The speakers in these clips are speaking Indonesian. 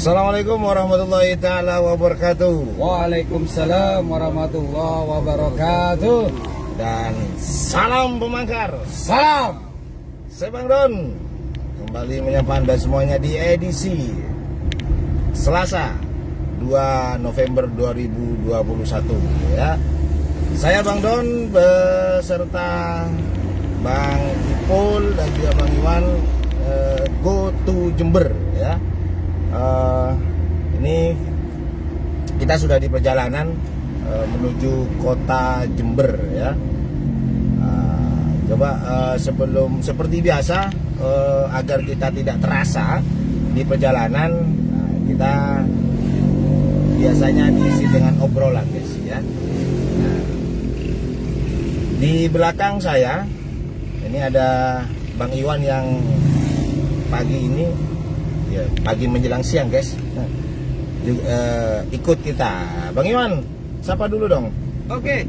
Assalamualaikum warahmatullahi taala wabarakatuh. Waalaikumsalam warahmatullahi wabarakatuh. Dan salam pemangkar. Salam. Saya Bang Don kembali menyapa Anda semuanya di edisi Selasa 2 November 2021 ya. Saya Bang Don beserta Bang Ipul dan juga Bang Iwan go to Jember ya. Ini kita sudah di perjalanan menuju kota Jember ya. Coba sebelum seperti biasa agar kita tidak terasa di perjalanan, kita biasanya diisi dengan obrolan guys ya. Di belakang saya ini ada Bang Iwan yang pagi ini ya, pagi menjelang siang guys ikut kita. Bang Iwan, sapa dulu dong. Oke,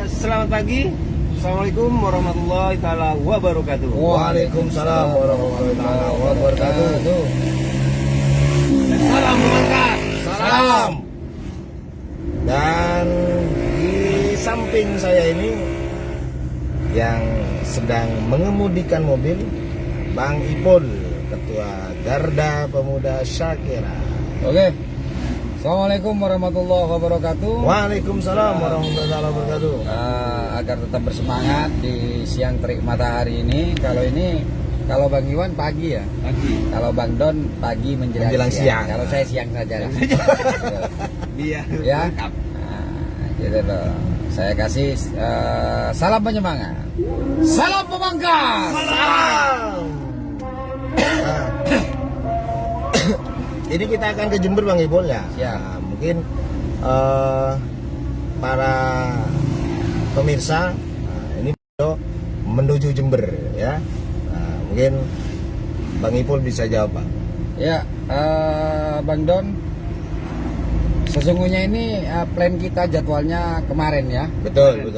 selamat pagi. Assalamualaikum warahmatullahi taala wabarakatuh. Waalaikumsalam warahmatullahi taala wabarakatuh. Salam pemangkat. Salam. Dan di samping saya ini yang sedang mengemudikan mobil Bang Ipul, Ketua Garda Pemuda Syakira. Oke. Assalamualaikum warahmatullahi wabarakatuh. Waalaikumsalam warahmatullahi wabarakatuh. Agar tetap bersemangat di siang terik matahari ini. Kalau Bang Iwan pagi ya. Pagi. Kalau Bang Don pagi menjelang siang. Kalau saya siang saja. Iya. Ya. Nah, gitu loh. Saya kasih salam penyemangat. Salam pemangkas. Salam. Ini kita akan ke Jember Bang Ipul ya. Siap. Mungkin para pemirsa ini menuju Jember ya. Mungkin Bang Ipul bisa jawab Bang. Ya, Bang Don. Sesungguhnya ini plan kita jadwalnya kemarin ya. Betul.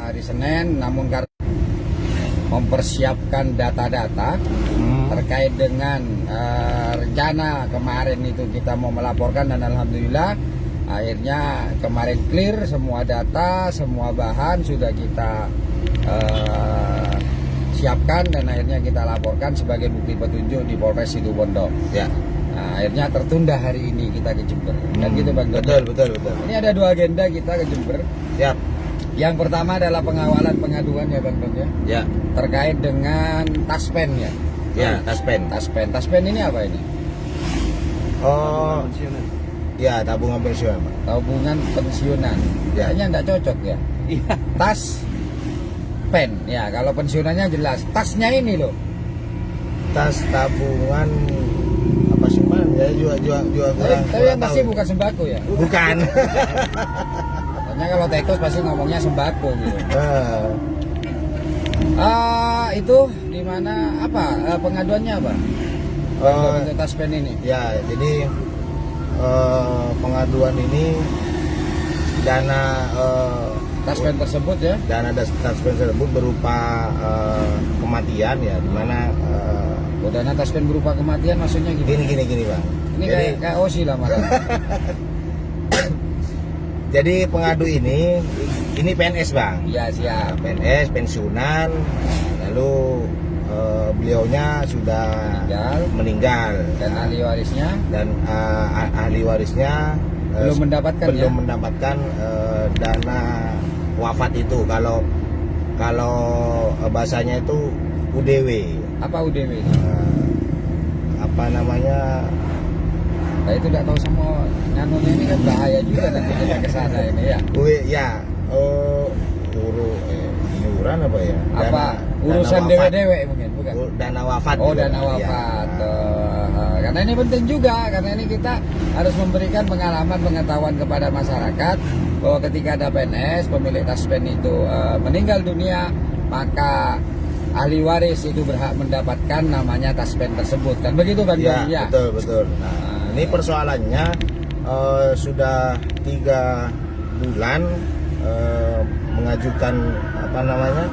Hari Senin, namun karena mempersiapkan data-data terkait dengan rencana kemarin itu kita mau melaporkan, dan alhamdulillah akhirnya kemarin clear semua data, semua bahan sudah kita siapkan dan akhirnya kita laporkan sebagai bukti petunjuk di Polres Situbondo. Ya. Nah, akhirnya tertunda hari ini kita ke Jember. Dan gitu Bang Don. Betul. Ini ada dua agenda kita ke Jember. Siap. Yang pertama adalah pengawalan pengaduan ya Bang Don ya. Ya. Terkait dengan taspen ya. Ya, taspen. Taspen ini apa ini? Oh, Pensiunan. ya tabungan pensiun Bang. Tabungan pensiunan. Ya. Kayaknya enggak cocok ya. Iya. Tas pen. Ya, kalau pensiunannya jelas. Tasnya ini loh. Tas tabungan apa sih Bang? Ya jual Tapi yang pasti bukan sembako ya. Bukan. Soalnya kalau tekos pasti ngomongnya sembako gitu. Itu di mana apa pengaduannya apa? Untuk taspen ini. Ya, jadi pengaduan ini dana Taspen tersebut ya. dana taspen tersebut berupa kematian ya, di mana Dana taspen berupa kematian maksudnya gimana? gini Bang. Ini Jadi, kayak OSI lah malah. jadi pengadu ini PNS Bang. Iya siap. PNS pensiunan, lalu beliaunya sudah meninggal Dan ahli warisnya dan ahli warisnya belum mendapatkan dana wafat itu. Kalau bahasanya itu UDW. Apa UDW ini? Apa namanya? Nah itu nggak tahu semua nganunya ini kan bahaya juga nanti kita ke sana ini ya. Iuran apa ya? Apa urusan dewe-dewe mungkin bukan? Dana wafat. Oh juga. dana wafat. Karena ini penting juga, karena ini kita harus memberikan pengetahuan kepada masyarakat bahwa ketika ada PNS pemilik taspen itu meninggal dunia, maka ahli waris itu berhak mendapatkan namanya taspen tersebut, kan begitu Bang Don? Ya, betul. Nah, ini persoalannya sudah 3 bulan mengajukan apa namanya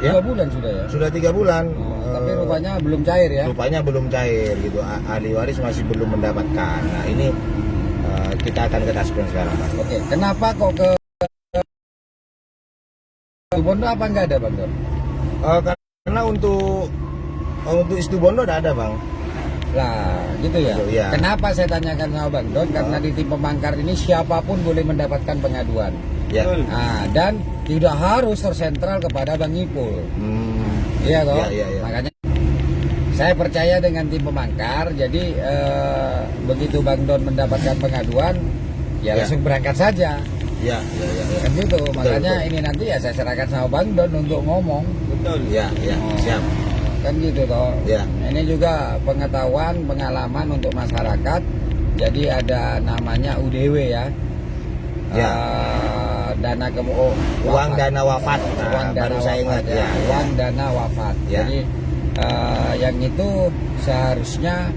Ya. 3 bulan sudah ya. Sudah 3 bulan. Tapi rupanya belum cair ya. Rupanya belum cair gitu. Ahli waris masih belum mendapatkan. Nah ini kita akan ke Taspen sekarang, Bang. Oke, kenapa kok ke Situbondo apa enggak ada, Bang Don? Karena untuk Situbondo udah ada, Bang. Lah, gitu ya. Gitu, ya. Kenapa saya tanyakan sama Bang Don? Karena di tim pemangkar ini siapapun boleh mendapatkan pengaduan. Ya. Betul. Nah, dan tidak harus tersentral kepada Bang Ipul. Iya toh? Iya. Makanya saya percaya dengan tim pemangkar. Jadi begitu Bang Don mendapatkan pengaduan, ya Ya. langsung berangkat saja. Ya. Kan gitu. Makanya betul. ini nanti ya saya serahkan sama Bang Don untuk ngomong. Betul. Ya. Siap. Kan gitu toh. Ya. Ini juga pengetahuan, pengalaman untuk masyarakat. Jadi ada namanya UDW ya. Ya. Dana Uang dana wafat. Nah, uang dana baru saya wafat, ingat ya. uang dana wafat. Ya. Jadi yang itu seharusnya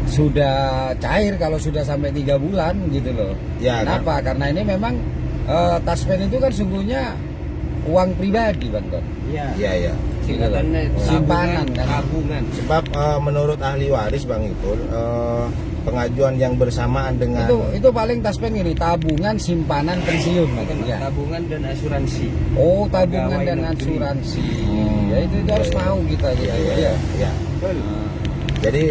sudah cair kalau sudah sampai 3 bulan gitu loh. Ya, Kenapa? Karena ini memang taspen itu kan sungguhnya uang pribadi, Bang Don. Iya. Iya. Singkatannya Simpanan kan. tabungan. Sebab menurut ahli waris Bang Ipul, pengajuan yang bersamaan dengan Itu paling taspen ini tabungan simpanan pensiun maksudnya. Tabungan dan asuransi. Oh, tabungan Pegawai dan negeri. asuransi. Hmm. Ya itu harus Iya, tahu kita gitu. Iya. Betul. Jadi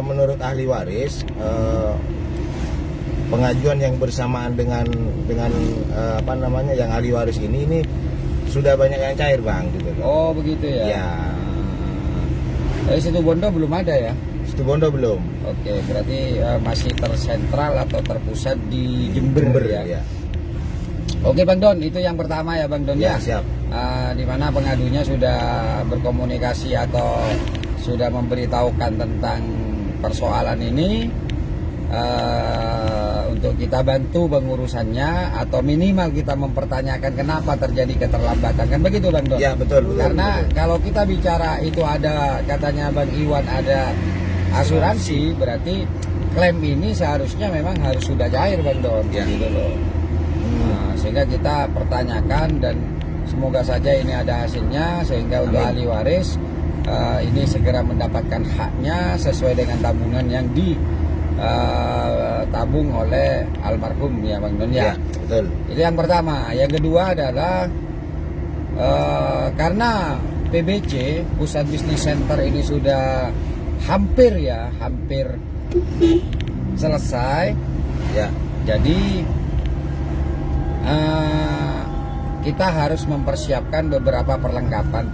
menurut ahli waris pengajuan yang bersamaan dengan apa namanya yang ahli waris ini sudah banyak yang cair, Bang, gitu loh. Oh, begitu ya. Ya. Dari Situbondo belum ada ya. Situbondo belum. Oke, berarti masih tersentral atau terpusat di Jember, ya. Oke, Bang Don, itu yang pertama ya, Bang Don Ya, ya. siap. Di mana pengadunya sudah berkomunikasi atau sudah memberitahukan tentang persoalan ini untuk kita bantu pengurusannya atau minimal kita mempertanyakan kenapa terjadi keterlambatan, kan begitu, Bang Don? Ya, betul. Karena betul. kalau kita bicara itu ada katanya Bang Iwan ada asuransi, berarti klaim ini seharusnya memang harus sudah cair, Bang Don. Ya. Gitu loh. Nah, sehingga kita pertanyakan dan semoga saja ini ada hasilnya sehingga untuk Amin. ahli waris ini segera mendapatkan haknya sesuai dengan tabungan yang ditabung oleh almarhum ya, Bang Don Ya, ya. betul. Itu yang pertama. Yang kedua adalah karena PBC Pusat Bisnis Center ini sudah hampir selesai. Ya. Jadi kita harus mempersiapkan beberapa perlengkapan.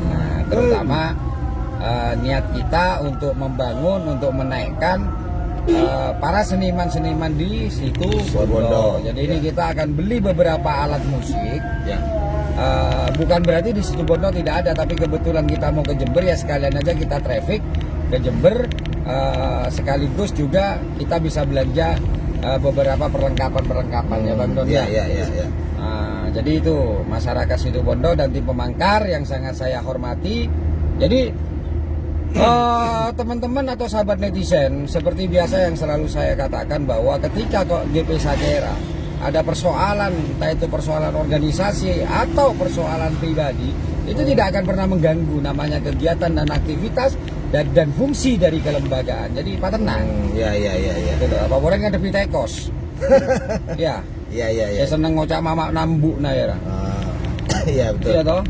Nah, terutama niat kita untuk membangun, untuk menaikkan para seniman-seniman di situ Situbondo. Jadi ini kita akan beli beberapa alat musik. Ya. Bukan berarti di Situbondo tidak ada, tapi kebetulan kita mau ke Jember ya sekalian aja kita traffic ke Jember, sekaligus juga kita bisa belanja beberapa perlengkapan ya, Bang Don Ya. Nah, jadi itu masyarakat Situbondo dan tim pemangkar yang sangat saya hormati. Jadi teman-teman atau sahabat netizen, seperti biasa yang selalu saya katakan bahwa ketika kok GP Sakera ada persoalan, entah itu persoalan organisasi atau persoalan pribadi, itu tidak akan pernah mengganggu namanya kegiatan dan aktivitas dan fungsi dari kelembagaan. Jadi Pak tenang. Ya. Gitu loh. Apa orang ngadepi tekos. Ya. Ya. Saya seneng ngocak mamak nambuk nah ya. Iya, betul. Iya toh?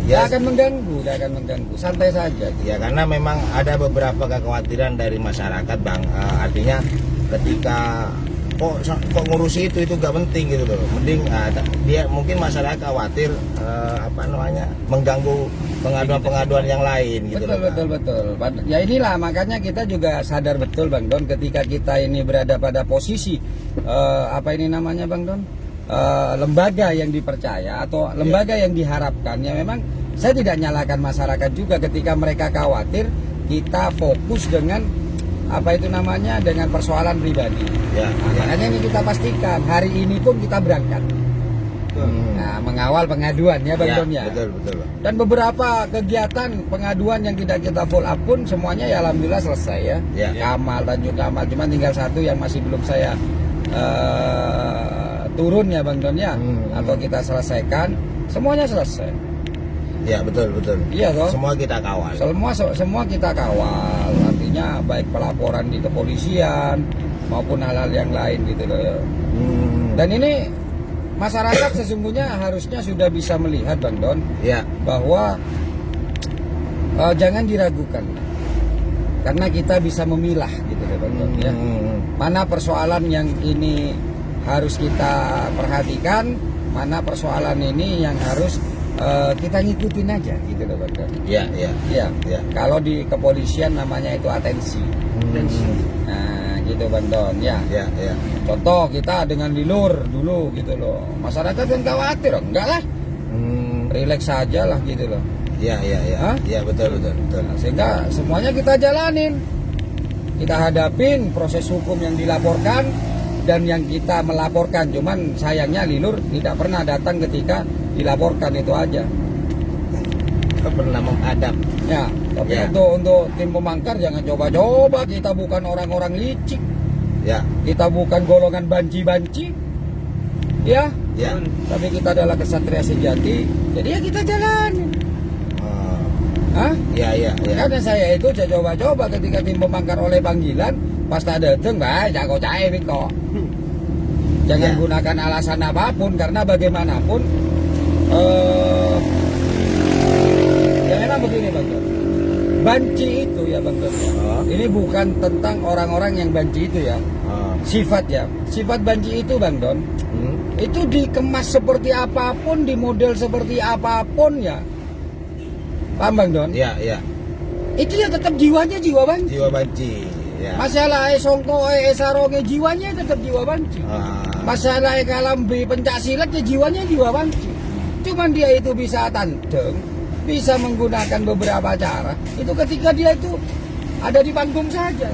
Ya, Tidak akan mengganggu, santai saja. ya karena memang ada beberapa kekhawatiran dari masyarakat, Bang. Artinya ketika kok ngurusi itu gak penting gitu loh. Mending dia mungkin masyarakat khawatir mengganggu pengaduan-pengaduan yang lain gitu loh, Bang. Betul. Ya inilah makanya kita juga sadar betul, Bang Don, ketika kita ini berada pada posisi apa ini namanya, Bang Don? Lembaga yang dipercaya atau lembaga yang diharapkan, ya memang saya tidak nyalakan masyarakat juga ketika mereka khawatir kita fokus dengan apa itu namanya dengan persoalan pribadi. Ya. Makanya ini kita pastikan hari ini pun kita berangkat. Nah, mengawal pengaduan ya, Bang Don ya. Betul, Bang. Dan beberapa kegiatan pengaduan yang tidak kita follow up pun semuanya ya alhamdulillah selesai ya. Ya. Kamal, Tanjung Kamal, cuma tinggal satu yang masih belum saya turun ya Bang Don ya, atau kita selesaikan, semuanya selesai. Ya betul. Iya toh. Semua kita kawal. Semua kita kawal, artinya baik pelaporan di kepolisian maupun hal-hal yang lain gitu loh. Dan ini masyarakat sesungguhnya harusnya sudah bisa melihat Bang Don, Ya. bahwa jangan diragukan, karena kita bisa memilah gitu loh Bang Don ya. Mana persoalan yang ini harus kita perhatikan, mana persoalan ini yang harus kita ngikutin aja gitu loh Bang Don. Ya. Ya. Kalau di kepolisian namanya itu atensi. Nah, gitu Bang Don ya. Ya. Contoh kita dengan Lilur dulu gitu loh. Masyarakat kan khawatir, enggak lah. Relax saja lah gitu loh. Ya. Hah? Ya betul. Nah, sehingga semuanya kita jalanin. Kita hadapin proses hukum yang dilaporkan dan yang kita melaporkan. Cuman sayangnya Lilur tidak pernah datang ketika dilaporkan, itu aja. Pernah menghadap. Ya, tapi Ya. untuk tim pemangkar jangan coba-coba. Kita bukan orang-orang licik. Ya. Kita bukan golongan banci-banci. Ya, Ya. tapi kita adalah kesatria sejati. Jadi ya kita jalanin. Hah? Ya. Karena saya itu saya coba-coba ketika tim pemangkar oleh panggilan, pas tak dateng, baik jago cair kok. Jangan Ya. gunakan alasan apapun, karena bagaimanapun ya memang begini Bang Don. Banci itu ya Bang Don. Ini bukan tentang orang-orang yang banci itu ya. Sifat ya. Sifat banci itu Bang Don, itu dikemas seperti apapun, di model seperti apapun ya. Paham Bang Don? Ya. Itu ya tetap jiwanya jiwa banci. Jiwa banci. Ya. Masalah songko saronge jiwanya tetap jiwa banci. Masalah kalambe pencak silat ya jiwanya jiwa banci. Cuman dia itu bisa tanteng, bisa menggunakan beberapa cara. Itu ketika dia itu ada di panggung saja.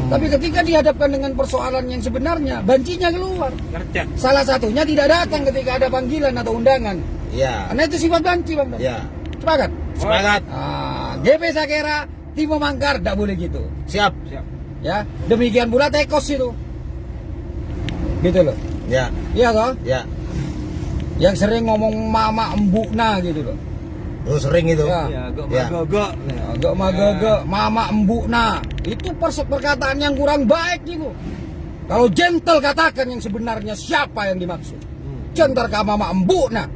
Tapi ketika dihadapkan dengan persoalan yang sebenarnya, bancinya keluar. Salah satunya tidak datang ketika ada panggilan atau undangan. Ya. Karena itu sifat banci Bang Don. Ya. Sepakat? Semangat. GP Sakera, tim pemangkar tidak boleh gitu. Siap. Ya, demikian pula Tekos itu. Gitu loh. Ya. Iya toh? Ya. Yang sering ngomong mama embukna gitu loh. Oh, sering itu. Ya. Ya, Ya. gok. Agak magage, mama embukna. Itu perkataan yang kurang baik gitu. Kalau gentle katakan yang sebenarnya siapa yang dimaksud. Gentle ka mama embukna.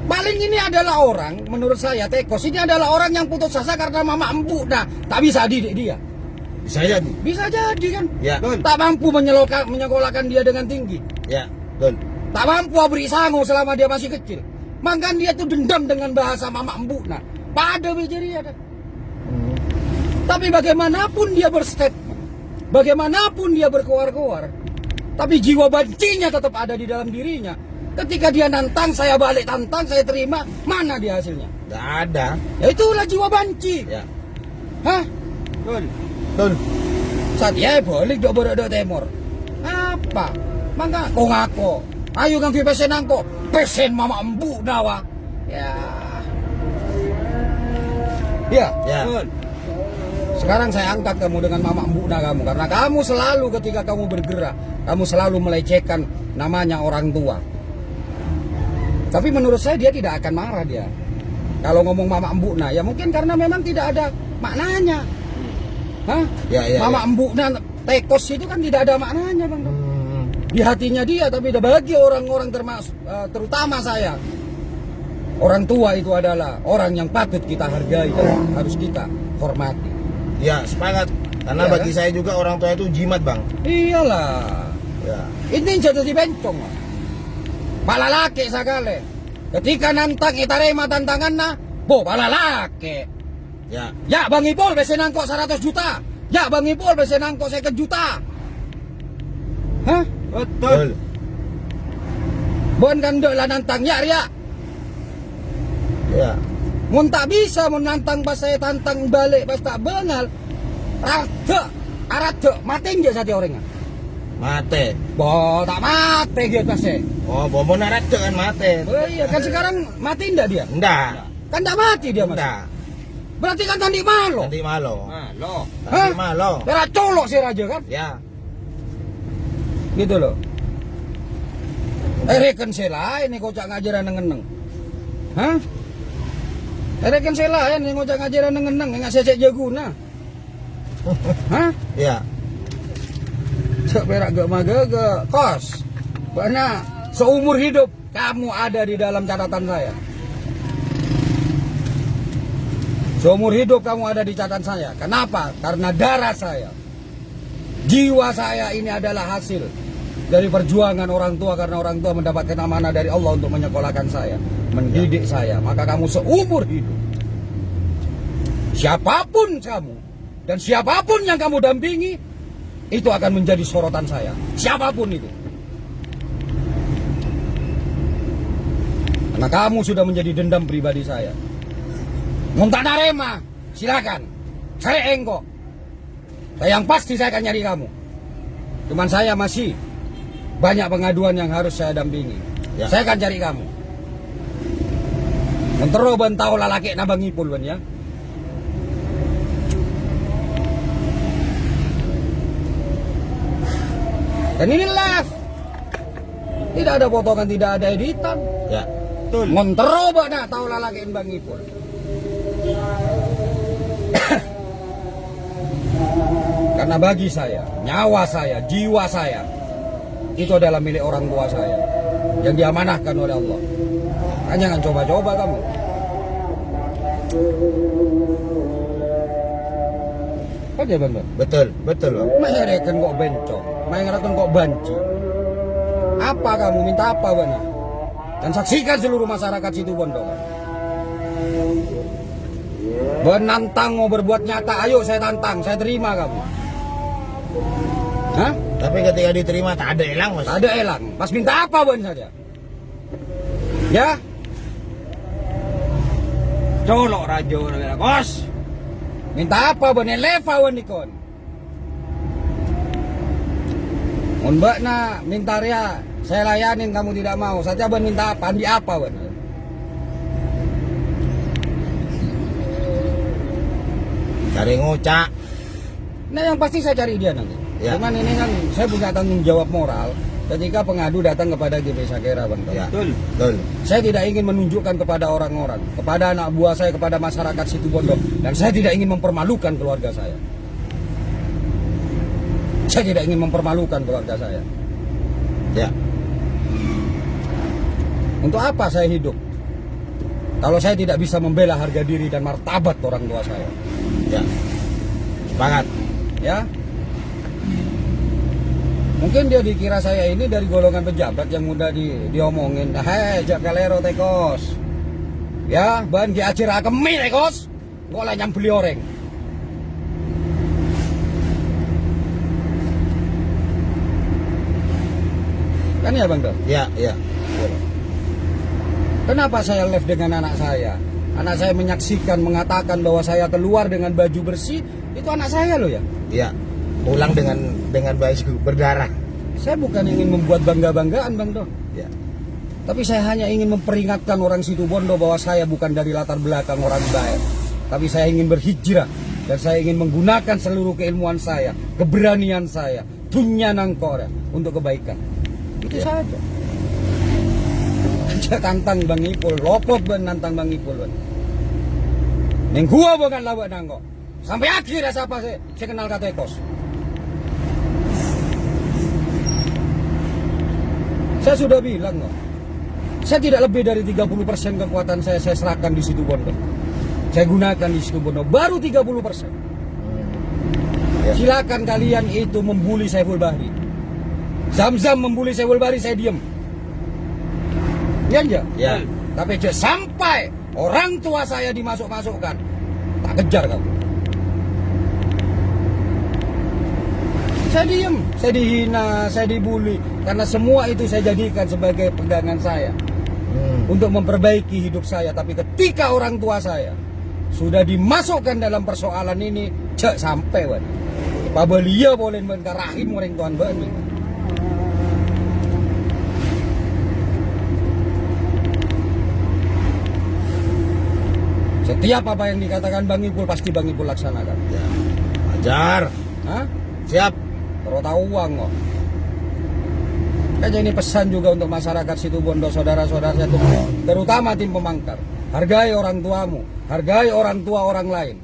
Paling ini adalah orang, menurut saya Tekos ini adalah orang yang putus asa karena mama embukna. Tak bisa didik dia. Bisa jadi. Bisa jadi kan. Ya. Tak mampu menyekolahkan dia dengan tinggi. Ya. Betul. Tak mampu beri sangu selama dia masih kecil. Maka dia tuh dendam dengan bahasa mama embukna. Pada jadi ada. Tapi bagaimanapun dia berstatement, bagaimanapun dia berkoar-koar, tapi jiwa bancinya tetap ada di dalam dirinya. Ketika dia nantang, saya balik tantang, saya terima, mana dia hasilnya? Nggak ada. Ya itulah jiwa banci. Ya. Hah? Betul. Saat ya balik dok berodok temor. Apa? Mangga kok ngako. Ayo ngambil pesen angko. Pesen mama embu nawa. Ya. Ya. Ya. Sekarang saya angkat kamu dengan mama embuna kamu, karena kamu selalu ketika kamu bergerak, kamu selalu melecehkan namanya orang tua. Tapi menurut saya dia tidak akan marah dia. Kalau ngomong mama embuna, ya mungkin karena memang tidak ada maknanya. Hah? Ya. Mama embuna Tekos itu kan tidak ada maknanya, Bang. Di hatinya dia, tapi bagi orang-orang terutama saya, orang tua itu adalah orang yang patut kita hargai dan harus kita hormati. Ya, semangat. Karena Iya, bagi kan? saya juga orang tua itu jimat, Bang. Iyalah. Ya. Ini jatuh di bencong. Pala laki sakale. Ketika nantang itarema tantangan na, pala laki. Ya. Ya Bang Ipul besen angkok 100 juta. Ya Bang Ipul besen angkok 50 juta. Hah? Betul. Bon kan dok lah nantang ya Ria. Ya. Mun tak bisa menantang pas saya tantang balik pas tak bengal. Arada mati nggak satu orangnya. Mate. Bo tak mati gitu pasnya. Oh, bomo narat kan mate. Oh iya kan sekarang mati ndak dia? Ndak. Kan ndak mati dia mas. Ndak. Berarti kan tadi malo. Nanti malo. Lo. Hah? Nanti malo. Berat colok si raja kan? Ya. Gitu loh. Reken sela ini kocak ngajaran nengeneng. Hah? Reken sela ini kocak ngajaran nengeneng enggak sesek jaguna. Hah? Ya. Cek perak gak magaga kos. Karena seumur hidup kamu ada di dalam catatan saya. Seumur hidup kamu ada di catatan saya. Kenapa? Karena darah saya, jiwa saya ini adalah hasil dari perjuangan orang tua, karena orang tua mendapatkan amanah dari Allah untuk menyekolahkan saya, mendidik saya. Maka kamu seumur hidup, siapapun kamu dan siapapun yang kamu dampingi, itu akan menjadi sorotan saya. Siapapun itu. Karena kamu sudah menjadi dendam pribadi saya. Muntah narema, silakan. Saya engkau. Saya yang pasti saya akan nyari kamu. Cuman saya masih banyak pengaduan yang harus saya dampingi. Ya. Saya akan cari kamu. Mentero bentau lalaki nabangipul ban ya. Dan ini live. Tidak ada potongan, tidak ada editan. Ya. Betul. Mentero bana tau lalaki bangipul. Karena bagi saya, nyawa saya, jiwa saya, itu adalah milik orang tua saya yang diamanahkan oleh Allah. Kan jangan coba-coba kamu. Kan ya bang? Betul, betul Bang. Masyarakat kok bencong, masyarakat kok banci. Apa kamu minta apa bang? Dan saksikan seluruh masyarakat Situbondo. Menantang mau berbuat nyata, ayo saya tantang, saya terima kamu. Hah? Tapi ketika diterima tak ada elang Mas. Tak ada elang. Pas minta apa ban saja. Ya? Colok rajo na kos. Minta apa ban leva wan ikon. Mun mbak na minta ria, saya layanin kamu tidak mau. Saja ban minta apa? Andi apa ban? Cari ngocak. Nah yang pasti saya cari dia nanti. Ya. Cuman ini kan saya punya tanggung jawab moral ketika pengadu datang kepada GP Sakera bang. Ya. Betul. Betul. Saya tidak ingin menunjukkan kepada orang-orang, kepada anak buah saya, kepada masyarakat Situbondo, dan saya tidak ingin mempermalukan keluarga saya. Saya tidak ingin mempermalukan keluarga saya. Ya. Untuk apa saya hidup kalau saya tidak bisa membela harga diri dan martabat orang tua saya? Ya. Semangat. Ya. Mungkin dia dikira saya ini dari golongan pejabat yang mudah diomongin. Hei, jakalero tekos. Ya, bahan diacir akemi tekos. Kok lah nyambeli oreng. Kan ya Bang Dok? Ya, ya. Kenapa saya live dengan anak saya? Anak saya menyaksikan, mengatakan bahwa saya keluar dengan baju bersih. Itu anak saya loh ya. Ya. Pulang dengan baju berdarah. Saya bukan ingin membuat bangga-banggaan Bang Dok. Ya. Tapi saya hanya ingin memperingatkan orang Situbondo bahwa saya bukan dari latar belakang orang baik. Tapi saya ingin berhijrah. Dan saya ingin menggunakan seluruh keilmuan saya, keberanian saya, dunia nangkora untuk kebaikan. Itu Ya. saja. Saya tantang Bang Ipul, lopot ben nantang Bang Ipul ben. Neng gua bukan lawak nangko. Sampai akhir siapa saya kenal kata Ekos. Saya sudah bilang loh. Saya tidak lebih dari 30% kekuatan saya serahkan di Situbondo. Saya gunakan di Situbondo baru 30%. Ya. Silakan kalian itu membuli Saiful Bahri. Zam-Zam membuli Saiful Bahri, saya diam. Ya enggak? Ya. Tapi sampai orang tua saya dimasuk-masukkan, tak kejar kamu. Saya diam, saya dihina, saya dibully. Karena semua itu saya jadikan sebagai pegangan saya untuk memperbaiki hidup saya. Tapi ketika orang tua saya sudah dimasukkan dalam persoalan ini, cek sampai wan. Pabelia boleh mengarahim orang tuan bani. Setiap apa yang dikatakan Bang Ipul pasti Bang Ipul laksanakan. Ya. Ajar. Hah? Siap. Terus tahu uang kok. Makanya ini pesan juga untuk masyarakat Situbondo, saudara-saudara saya, terutama tim pemangkar. Hargai orang tuamu, hargai orang tua orang lain.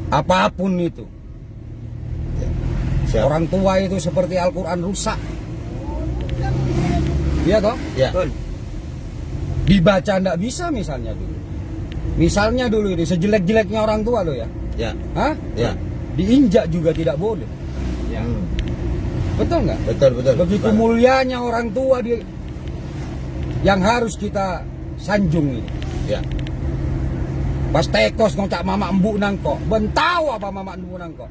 Apapun itu. Siap. Orang tua itu seperti Al-Quran rusak. Iya toh? Ya. Betul. Dibaca ndak bisa misalnya dulu. Misalnya dulu ini sejelek-jeleknya orang tua lo ya. Ya. Hah? Ya. Diinjak juga tidak boleh. Ya. Betul nggak? Betul, betul. Begitu Betul. mulianya orang tua dia yang harus kita sanjung ini. Ya. Pas tekos ngocak mama embu nangko, bentau apa mama embu nangko.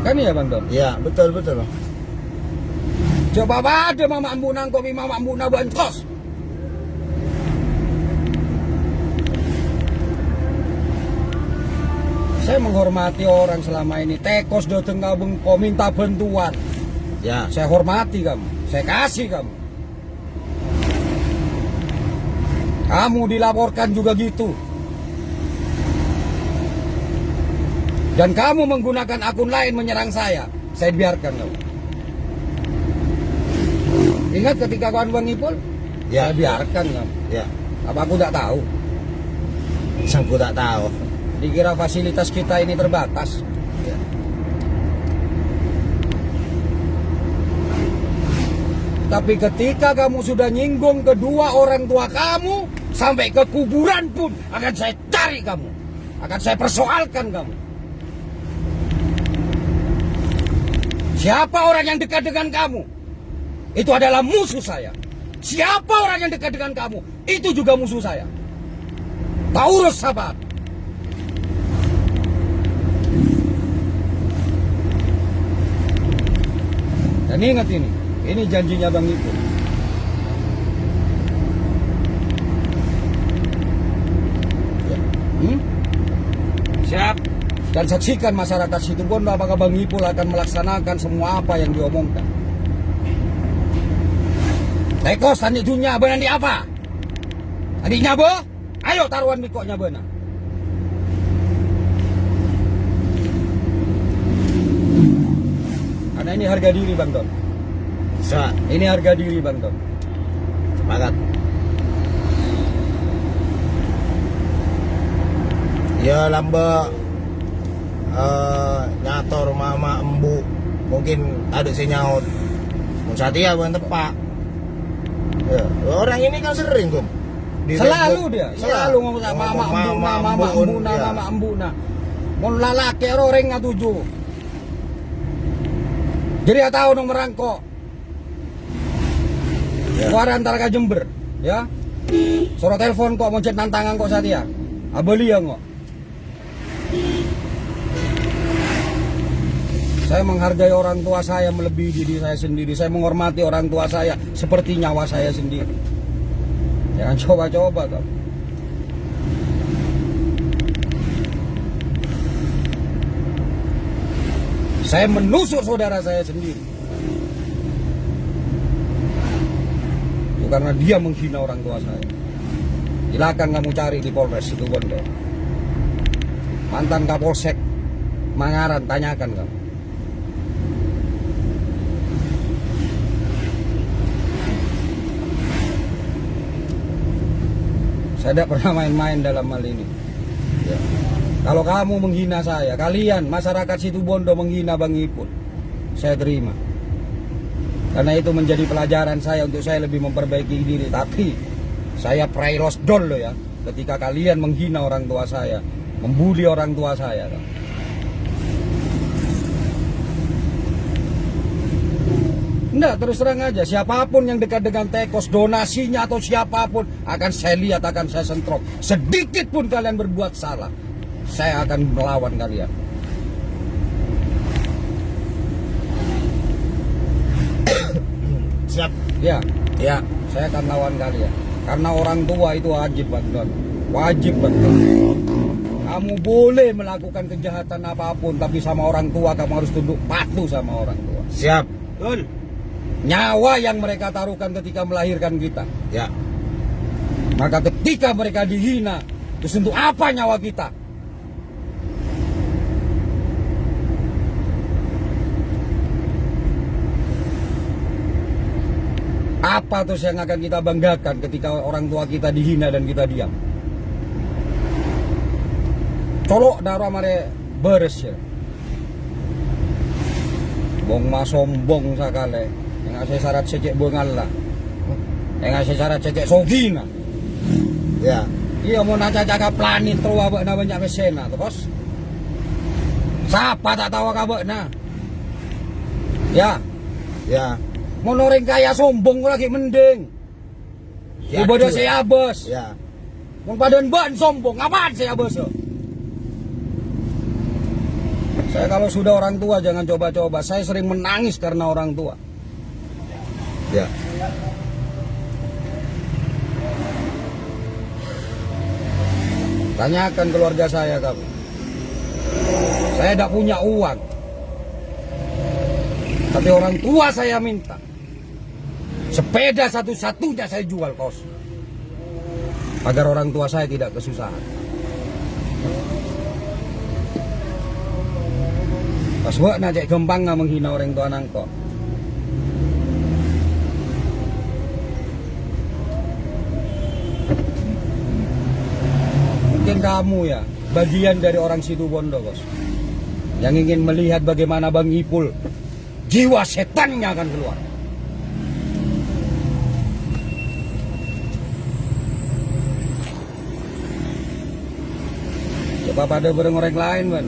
Kan iya Bang Don? Ya, betul, betul. Coba ada mama embu nangko, mama embu na bantos. Saya menghormati orang selama ini. Tekos datang kabung kau minta bantuan. Ya. Saya hormati kamu. Saya kasih kamu. Kamu dilaporkan juga gitu. Dan kamu menggunakan akun lain menyerang saya biarkan kamu. Ingat ketika kawan Bang Ipul? Ya. Saya biarkan kamu. Ya. Apa aku tak tahu? Aku tak tahu. Dikira fasilitas kita ini terbatas. Ya. Tapi ketika kamu sudah nyinggung kedua orang tua kamu, sampai ke kuburan pun akan saya cari kamu. Akan saya persoalkan kamu. Siapa orang yang dekat dengan kamu? Itu adalah musuh saya. Siapa orang yang dekat dengan kamu? Itu juga musuh saya. Taurus sahabat. Dan ingat ini janjinya Bang Ipul. Siap. Dan saksikan masyarakat Situbondo apakah Bang Ipul akan melaksanakan semua apa yang diomongkan. Tekos tani dunia benar di apa? Adiknya bo? Ayo taruhan mikoknya benar. Karena ini harga diri Bang Don. Ini harga diri Bang Don. Sepakat. Ya lamba nyator mama embu mungkin ada si nyaut mun Satya bukan tepak ya, orang ini kan sering Gum di Selalu Facebook. dia, Iya. selalu ngomong sama mama embuna, iya. mama embuna. Mon lalaki orang ngatuju. Jadi ya tahu dong merangkok. Ya. Keluar antara ke Jember, ya. Suruh telepon kok mau chat nantangan kok Satya. Abeli ya kok. Saya menghargai orang tua saya melebihi diri saya sendiri. Saya menghormati orang tua saya seperti nyawa saya sendiri. Jangan coba-coba kamu. Saya menusuk saudara saya sendiri. Itu karena dia menghina orang tua saya. Silakan kamu cari di Polres Situbondo. Mantan Kapolsek Mangaran, tanyakan kamu. Saya tidak pernah main-main dalam hal ini. Ya. Kalau kamu menghina saya, kalian masyarakat Situbondo menghina Bang Ipul, saya terima. Karena itu menjadi pelajaran saya untuk saya lebih memperbaiki diri. Tapi saya pray lost doll loh ya. Ketika kalian menghina orang tua saya, membuli orang tua saya. Enggak, terus terang aja, siapapun yang dekat dengan Tekos, donasinya atau siapapun akan saya lihat, akan saya sentrok. Sedikit pun kalian berbuat salah, saya akan melawan kalian. Siap. Ya, Ya. saya akan lawan kalian. Karena orang tua itu wajib Bang Don. Wajib Bang Don. Kamu boleh melakukan kejahatan apapun, tapi sama orang tua kamu harus tunduk patuh sama orang tua. Siap. Betul. Nyawa yang mereka taruhkan ketika melahirkan kita. Ya. Maka ketika mereka dihina, terus untuk apa nyawa kita? patos yang akan kita banggakan ketika orang tua kita dihina dan kita diam? Colok darah mare beres ya. Bong ma sombong sakale. Yang ngasih syarat secek bengala. Yang ngasih syarat secek sogina. Ya. Iya mau naca jaga planet terus abek na banyak mesena tuh bos. Siapa tak tahu kabek na? Ya. Ya. Mau noreng kaya sombong lagi mending. Ya, Ibadah betul. saya bos. Ya. Mau badan ban sombong, apaan saya bos? Saya kalau sudah orang tua jangan coba-coba. Saya sering menangis karena orang tua. Ya. Tanyakan keluarga saya kamu. Saya tidak punya uang. Tapi orang tua saya minta. Sepeda satu-satunya saya jual kos. Agar orang tua saya tidak kesusahan. Pas buat najak gempang nggak menghina orang tua nangko. Mungkin kamu ya bagian dari orang situ Bondo bos, yang ingin melihat bagaimana Bang Ipul jiwa setannya akan keluar. Coba pada bareng orang lain Ban.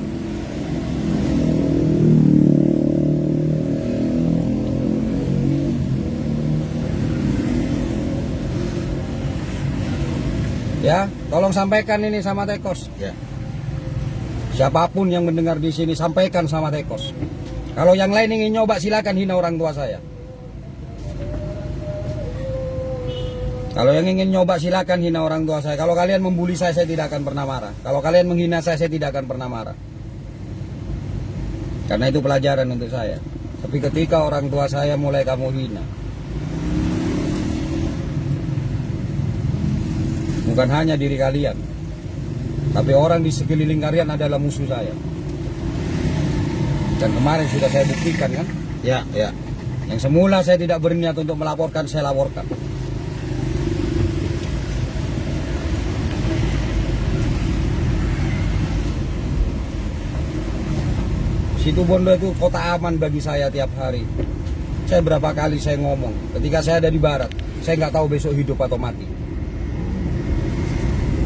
Ya, tolong sampaikan ini sama Tekos. Ya. Siapapun yang mendengar di sini sampaikan sama Tekos. Kalau yang lain ingin nyoba silakan hina orang tua saya. Kalau yang ingin nyoba silakan hina orang tua saya. Kalau kalian membuli saya tidak akan pernah marah. Kalau kalian menghina saya tidak akan pernah marah. Karena itu pelajaran untuk saya. Tapi ketika orang tua saya mulai kamu hina, bukan hanya diri kalian, tapi orang di sekeliling kalian adalah musuh saya. Dan kemarin sudah saya buktikan kan. Ya. Ya. Yang semula saya tidak berniat untuk melaporkan, saya laporkan. Situ Bondo itu kota aman bagi saya tiap hari. Saya berapa kali saya ngomong, ketika saya ada di barat, saya nggak tahu besok hidup atau mati.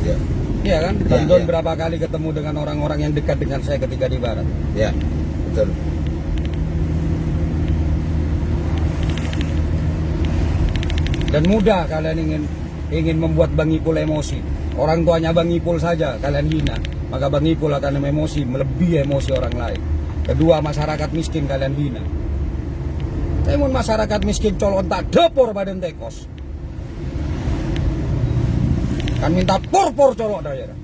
Ya. Iya kan? Ya, Dan Don ya. berapa kali ketemu dengan orang-orang yang dekat dengan saya ketika di barat. Ya. Betul. Dan mudah kalian ingin membuat Bang Ipul emosi. Orang tuanya Bang Ipul saja kalian hina, maka Bang Ipul akan emosi, melebihi emosi orang lain. Kedua, masyarakat miskin kalian hina. Namun masyarakat miskin colon tak depor badan Tekos. Kan minta por-por colok daerah.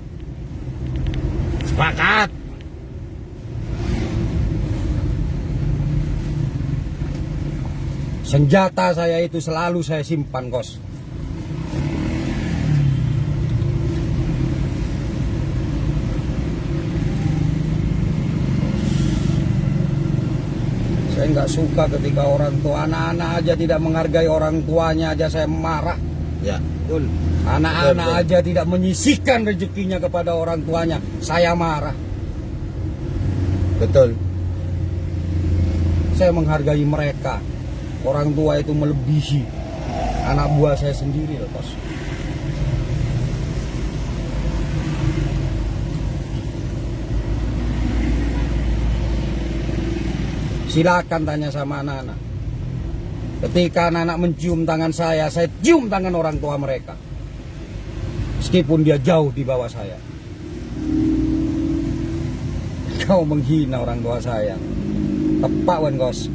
Sepakat. Senjata saya itu selalu saya simpan kos. Saya nggak suka ketika orang tua, anak-anak aja tidak menghargai orang tuanya aja saya marah. Ya. Betul. Anak-anak Betul. aja tidak menyisihkan rezekinya kepada orang tuanya, saya marah. Betul. Saya menghargai mereka. Orang tua itu melebihi anak buah saya sendiri loh, Bos. Silakan tanya sama anak-anak. Ketika anak-anak mencium tangan saya cium tangan orang tua mereka. Meskipun dia jauh di bawah saya. Kau menghina orang tua saya. Tepak wan kos.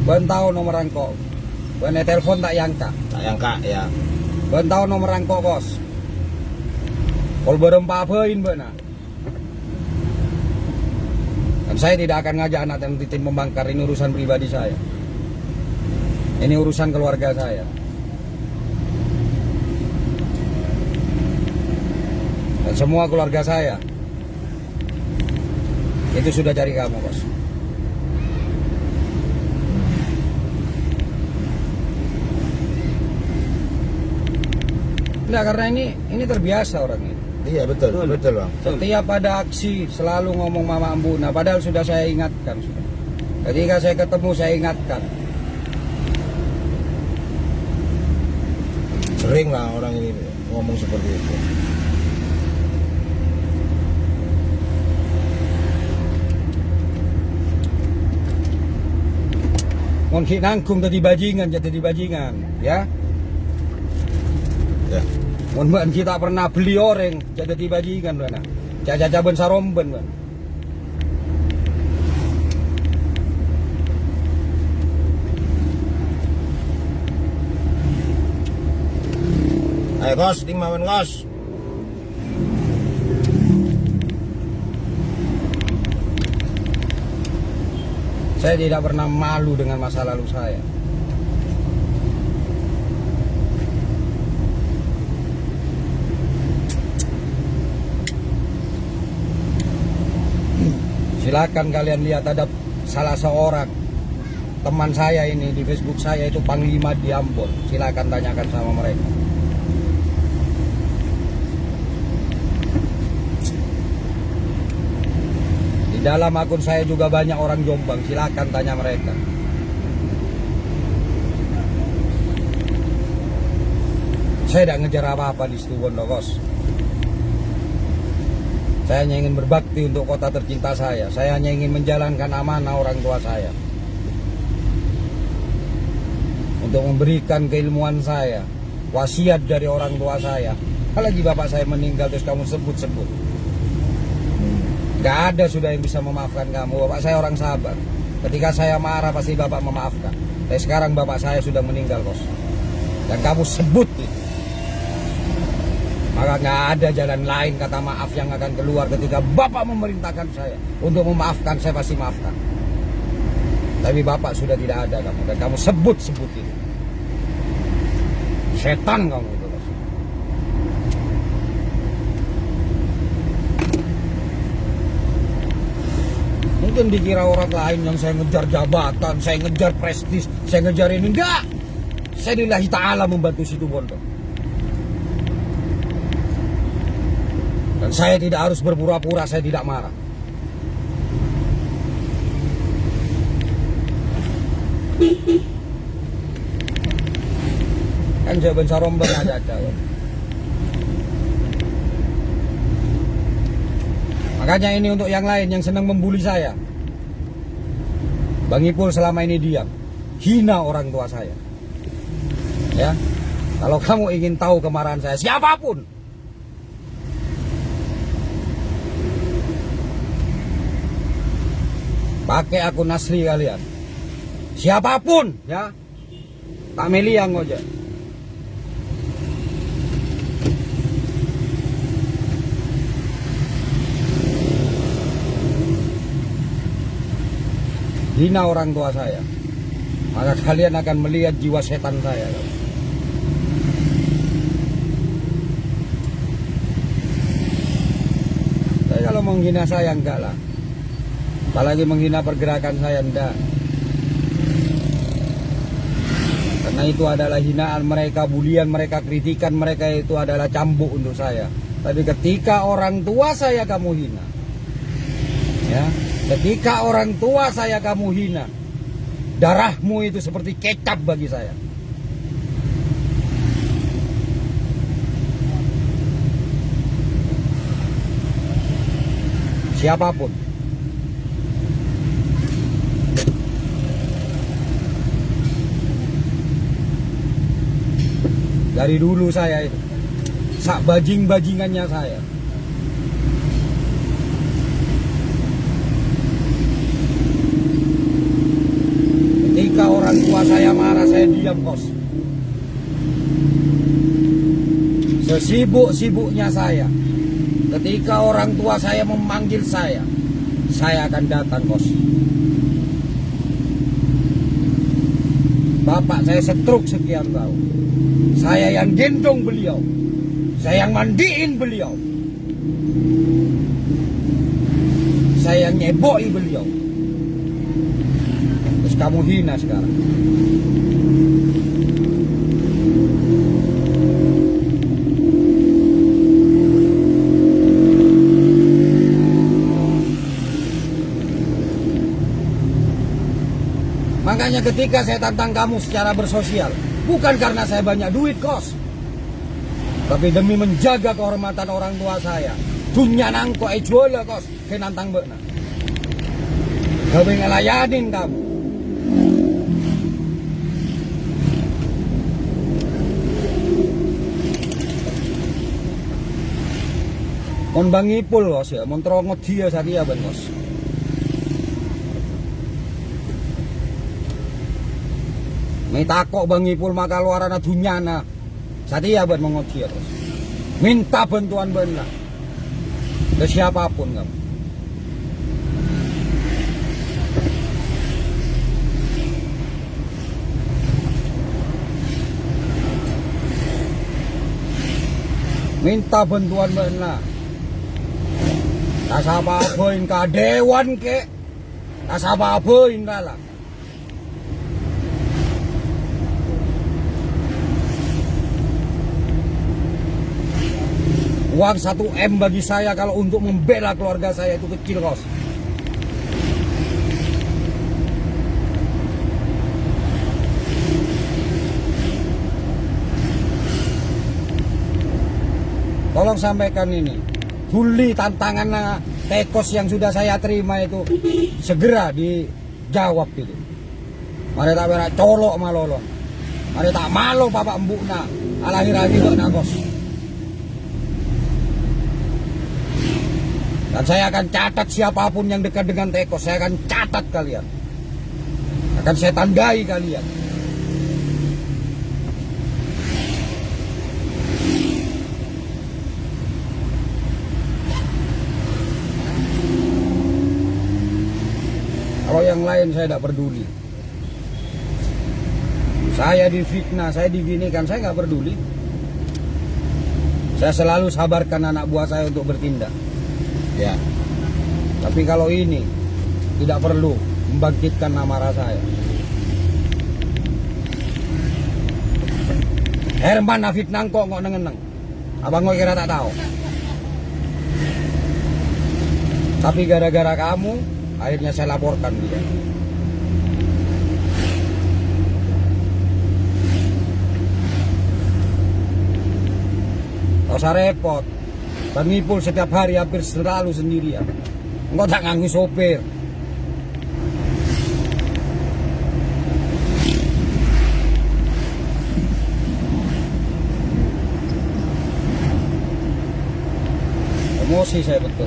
Ban tahu nomor rangkok. Ban telepon tak yangka. Tak yangka ya. Ban tahu nomor rangkok kos. Kol berempat apain benar. Dan saya tidak akan ngajak anak dan titin membangkar, ini urusan pribadi saya. Ini urusan keluarga saya. Dan semua keluarga saya itu sudah cari kamu, Bos. Enggak, karena ini terbiasa orang ini. Iya betul, betul bang. Setiap ada aksi selalu ngomong Mama Ambuna, padahal sudah saya ingatkan sudah. Ketika saya ketemu saya ingatkan. Sering lah orang ini ngomong seperti itu. Mon ki nangkung tadi bajingan, jadi bajingan, ya. Ya. Mon ban kita pernah beli oreng, jadi bajingan mana. Caca-caben saromben ban. Ayo kos, timawan kos. Saya tidak pernah malu dengan masa lalu saya. Silakan kalian lihat, ada salah seorang teman saya ini di Facebook saya itu Panglima di Ambon. Silakan tanyakan sama mereka. Di dalam akun saya juga banyak orang Jombang, silakan tanya mereka. Saya tidak ngejar apa-apa di situ Bondokos. Saya hanya ingin berbakti untuk kota tercinta saya. Saya hanya ingin menjalankan amanah orang tua saya. Untuk memberikan keilmuan saya, wasiat dari orang tua saya. Apalagi bapak saya meninggal terus kamu sebut-sebut. Gak ada sudah yang bisa memaafkan kamu. Bapak saya orang sabar. Ketika saya marah pasti bapak memaafkan. Tapi sekarang bapak saya sudah meninggal bos. Dan kamu sebut itu. Maka gak ada jalan lain kata maaf yang akan keluar ketika bapak memerintahkan saya untuk memaafkan, saya pasti maafkan. Tapi bapak sudah tidak ada kamu. Dan kamu sebut-sebut itu. Setan kamu itu bos. Mungkin dikira orang lain yang saya ngejar jabatan, saya ngejar prestis, saya ngejar ini. Enggak. Saya lillahi ta'ala membantu situ bondo. Dan saya tidak harus berpura-pura saya tidak marah. Kan jawaban saromben ada. Makanya ini untuk yang lain yang senang membuli saya. Bang Ipul selama ini diam, hina orang tua saya. Ya, kalau kamu ingin tahu kemarahan saya, siapapun, pakai akun asli kalian, siapapun, ya, tak meliang aja. Hina orang tua saya, maka kalian akan melihat jiwa setan saya. Tapi kalau menghina saya enggak lah, apalagi menghina pergerakan saya enggak. Karena itu adalah hinaan mereka, bulian mereka, kritikan mereka itu adalah cambuk untuk saya. Tapi ketika orang tua saya kamu hina, ya. Ketika orang tua saya kamu hina, darahmu itu seperti kecap bagi saya. Siapapun. Dari dulu saya itu, sak bajing-bajingannya saya. Ketika orang tua saya marah, saya diam kos. Sesibuk-sibuknya saya, ketika orang tua saya memanggil saya akan datang kos. Bapak saya stroke sekian tahun, saya yang gendong beliau, saya yang mandiin beliau, saya yang nyeboi beliau. Kamu hina sekarang. Makanya ketika saya tantang kamu secara bersosial, bukan karena saya banyak duit, kos, tapi demi menjaga kehormatan orang tua saya. Dunia nangko jual kos, ke nantang bekna. Gawe ngelayanin kamu. Mon bangipul kos ya, mon terongot dia sakia ben kos. May takok bangipul maka luaran dunyana. Satia ben mongot dia kos. Minta bantuan benar ke siapapun kamu. Minta bantuan benar. Kasababoin ka dewan ke, kasababoin lah. Uang 1 M bagi saya kalau untuk membela keluarga saya itu kecil, kos. Tolong sampaikan ini. Huli tantangan tekos yang sudah saya terima itu segera dijawab itu. Mari tak berak colok malolon. Mari tak malo bapak embukna. Alahir-alahir kok nagos. Dan saya akan catat siapapun yang dekat dengan tekos. Saya akan catat kalian. Akan saya tandai kalian. Kalau yang lain saya tidak peduli. Saya difitnah, saya diginikan, saya nggak peduli. Saya selalu sabarkan anak buah saya untuk bertindak. Ya. Tapi kalau ini tidak perlu membangkitkan amarah saya. Herman Nafit nangkok kok nengeneng. Abang kok kira tak tahu. Tapi gara-gara kamu, akhirnya saya laporkan dia. Tak usah repot. Bang Ipul setiap hari hampir selalu sendirian. Enggak tak nganggu sopir. Emosi saya betul.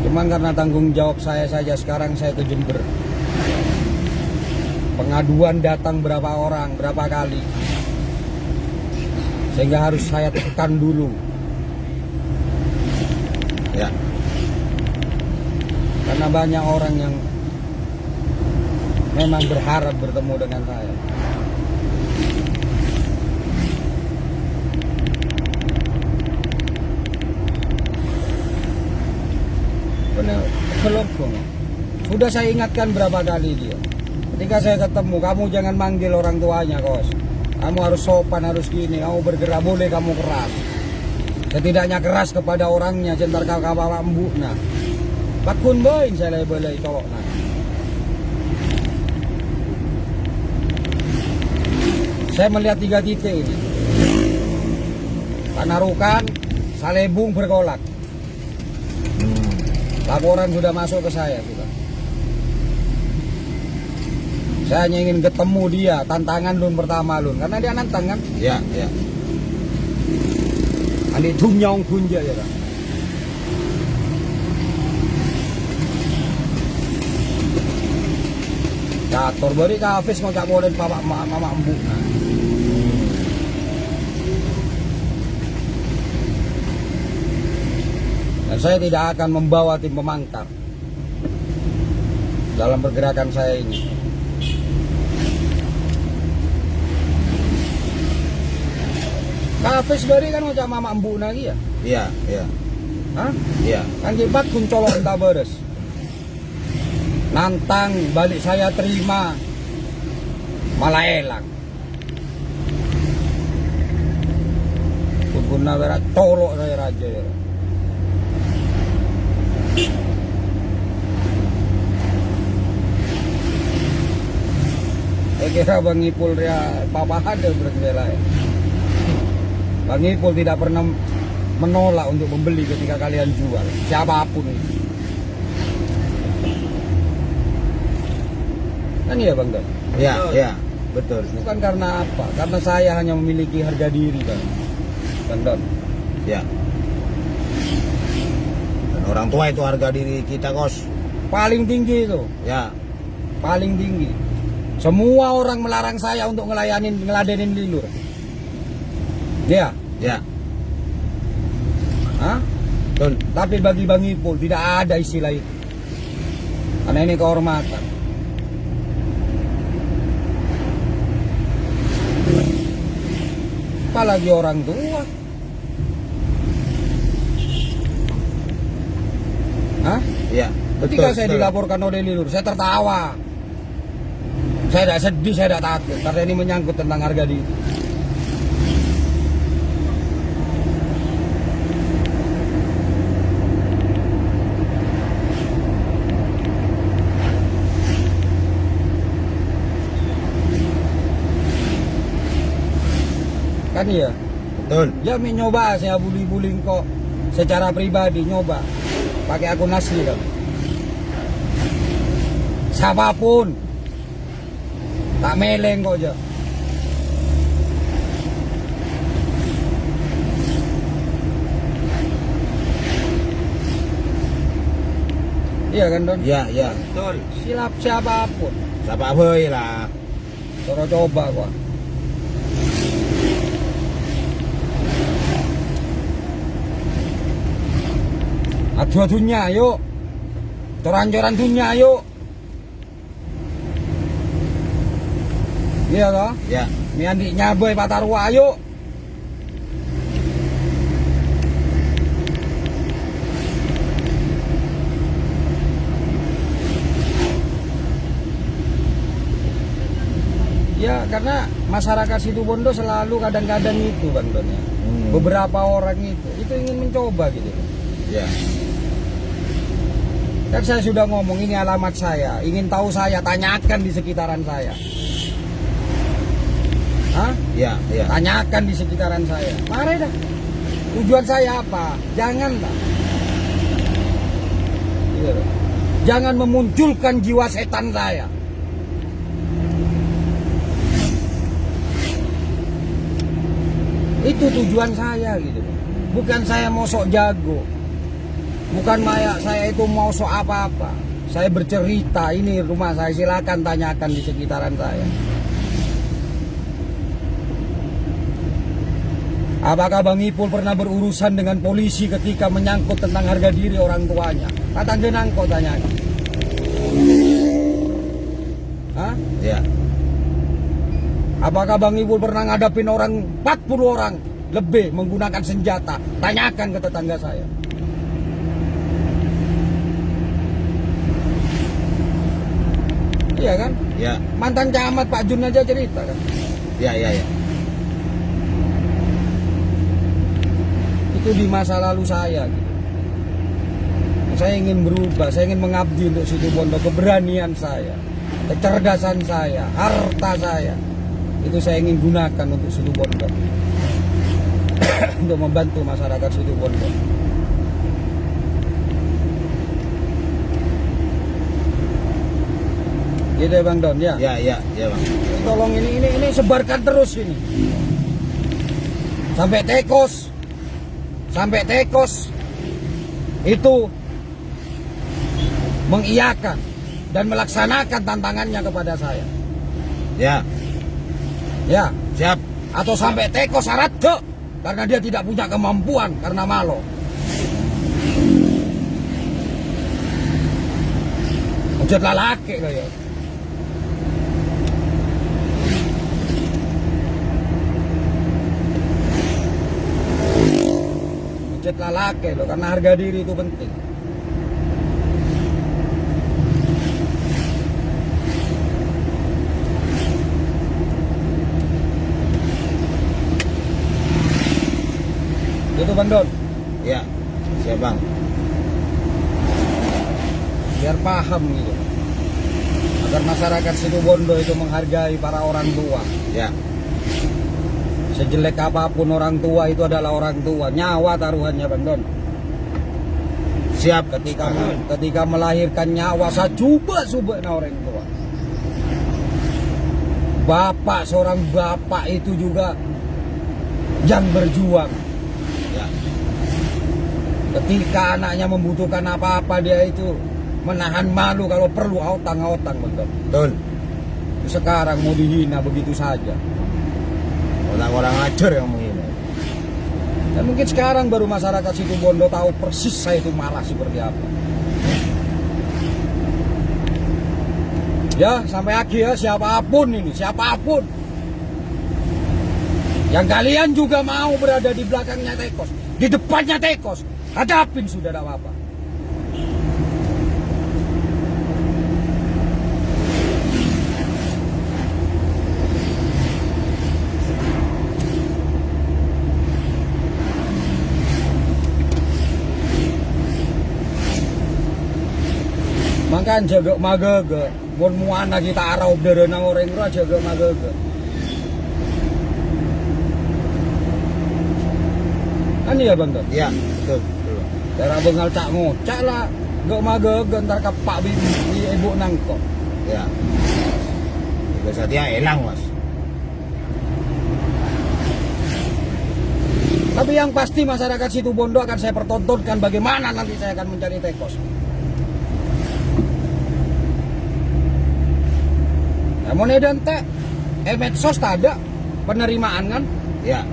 Cuman karena tanggung jawab saya saja sekarang saya ke Jember. Pengaduan datang berapa orang, berapa kali. Sehingga harus saya tekan dulu. Ya. Karena banyak orang yang memang berharap bertemu dengan saya. Benar, belum. Sudah saya ingatkan berapa kali dia. Ketika saya ketemu, kamu jangan manggil orang tuanya, kos. Kamu harus sopan, harus gini. Kamu bergerak, boleh kamu keras. Setidaknya keras kepada orangnya, jentar kakak bapak embuk. Nah, bakun boin saya boleh colok. Nah, saya melihat 3 titik ini. Panarukan, Salebung bergolak. Laporan sudah masuk ke saya sudah. Saya hanya ingin ketemu dia, tantangan lun pertama lun, karena dia nantang kan. Ya, ya. Ani dunyong kunja ya kan. Cator beri kafis mau cak boleh bapak mama embu. Nah. Dan saya tidak akan membawa tim pemangkar dalam pergerakan saya ini. Kafis beri kan mau cak mama embu lagi ya. Iya, iya. Hah? Iya. Kan kibat kun colok entah beres. Nantang balik saya terima malah elang. Kun berat colok saya raja ya. Saya kira Bang Ipul ya papa ada berbela ya. Bang Ipul tidak pernah menolak untuk membeli ketika kalian jual, siapapun itu. Kan iya Bang Don? Ya, Betul. ya, betul. Bukan karena apa? Karena saya hanya memiliki harga diri Bang Don. Ya. Dan orang tua itu harga diri kita, Kos. Paling tinggi itu, Ya, paling tinggi. Semua orang melarang saya untuk ngeladenin lilur. Ya, ya, hah? betul. Tapi bagi Bang Ipul tidak ada istilah itu. Karena ini kehormatan. Apalagi orang tua. Hah? Ya, Ketika saya betul. dilaporkan oleh lilur, saya tertawa. Saya tidak sedih, saya tidak takut. Karena ini menyangkut tentang harga diri. Kan iya? Betul. Ya nyoba saya bully-bullying kok secara pribadi nyoba pakai akun asli kan. Siapapun tak meleng kok aja. Iya kan Don? Ya, ya. Betul. Silap siapapun. Siapa boy lah. Toro coba kok. Adu-adunya yuk. Coran-coran dunia yuk. Iya toh? Ya, Miandi nyabai Patarwa yuk. Ya karena masyarakat Situbondo selalu kadang-kadang itu Bang Don ya. Beberapa orang itu ingin mencoba gitu. ya, Kan saya sudah ngomong ini alamat saya, ingin tahu saya, tanyakan di sekitaran saya. Hah? ya, ya. Tanyakan di sekitaran saya. Mari dah. Tujuan saya apa? Jangan lah. Gitu loh. Jangan memunculkan jiwa setan saya. Itu tujuan saya gitu. Bukan saya mau sok jago. Bukan saya itu mau sok apa-apa. Saya bercerita, ini rumah saya, silakan tanyakan di sekitaran saya. Apakah Bang Ipul pernah berurusan dengan polisi ketika menyangkut tentang harga diri orang tuanya? Kata genang kok tanyakan. Hah? Ya, Apakah Bang Ipul pernah ngadapin orang 40 orang lebih menggunakan senjata? Tanyakan ke tetangga saya. Iya kan? ya, Mantan camat Pak Jun aja cerita kan. ya, ya, ya. Itu di masa lalu saya gitu. Saya ingin berubah, saya ingin mengabdi untuk Situbondo, keberanian saya, kecerdasan saya, harta saya. Itu saya ingin gunakan untuk Situbondo. Untuk membantu masyarakat Situbondo. Gitu ya Bang Don ya. Ya, ya, ya, Bang. Tolong ini sebarkan terus ini. Sampai Tekos. Sampai Tekos itu mengiyakan dan melaksanakan tantangannya kepada saya. Ya, Ya, siap. atau sampai Tekos syarat ke karena dia tidak punya kemampuan karena malo. Ujat lalaki loh ya. Ujat lalaki loh karena harga diri itu penting. Itu Bang Don, Ya, siap, Bang. biar paham gitu. agar masyarakat Situbondo itu menghargai para orang tua. Ya. Sejelek apapun orang tua itu adalah orang tua, nyawa taruhannya Bang Don. Siap. Ketika melahirkan nyawa saya coba orang tua. Bapak, seorang bapak itu juga yang berjuang. Ya. Ketika anaknya membutuhkan apa-apa, dia itu menahan malu, kalau perlu autang-autang Bang Don. Betul. Sekarang mau dihina begitu saja. Orang-orang ajar yang menghina. Dan mungkin sekarang baru masyarakat Situbondo tahu persis saya itu marah seperti apa. Ya, sampai akhir ya, siapapun ini, siapapun yang kalian juga mau berada di belakangnya Tekos, di depannya Tekos, hadapin sudah, tidak apa-apa. Makan jaga magage, bon muana kita arau derena orang tua jaga magage. Kan iya Bang Don? Ya, betul. Betul. Daerah bengal cak ngocak lah, gak magage ntar kapak di ibu nangkok. Ya. Juga saja elang, Mas. Tapi yang pasti masyarakat Situbondo akan saya pertontonkan bagaimana nanti saya akan mencari Tekos. Namun edan teh, medsos tak ada penerimaan kan? Ya.